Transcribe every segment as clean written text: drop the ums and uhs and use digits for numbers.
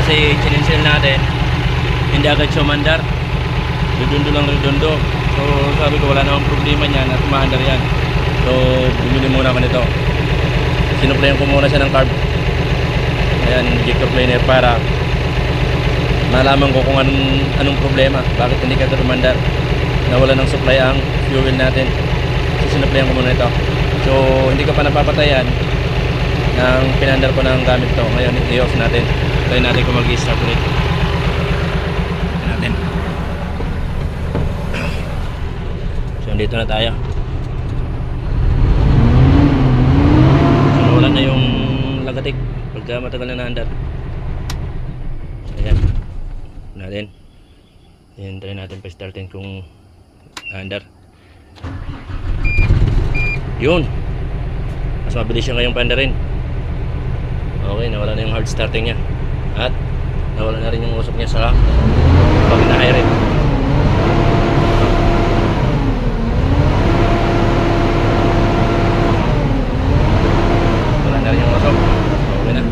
Kasi chininsil natin, hindi agad siya umandar. Redondo lang redondo. So sabi ko wala namang problema niyan at umaandar yan. So bumili muna ako nito. Sinuplayan ko muna siya ng carb. Ayan, injector planer para malaman ko kung anong problema. Bakit hindi ka umandar? Nawala ng supply ang fuel natin. So sinuplayan ko muna ito. So hindi ko pa napapatayan nang pinandar ko ng gamit to. Ngayon i-off natin. Try natin kung mag-i-start ulit natin. So dito na tayo. So nawala na yung lagatik pagka matagal na naandar. So ayan natin. Ayan, try natin pa startin kung naandar. Yun, mas mabilis siya ngayong paandarin. Okay, nawala na yung hard starting niya. At nawala na rin yung usok niya sa pag na-high-rate. Wala na rin yung usok. Okay na.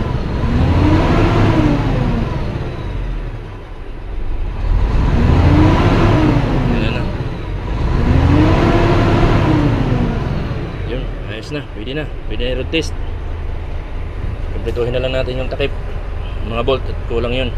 Ayan na. Yun, ayos na. Pwede na. Pwede na i-road test. Kumpletuhin na lang natin yung takip, mga bolt, at kulang yun.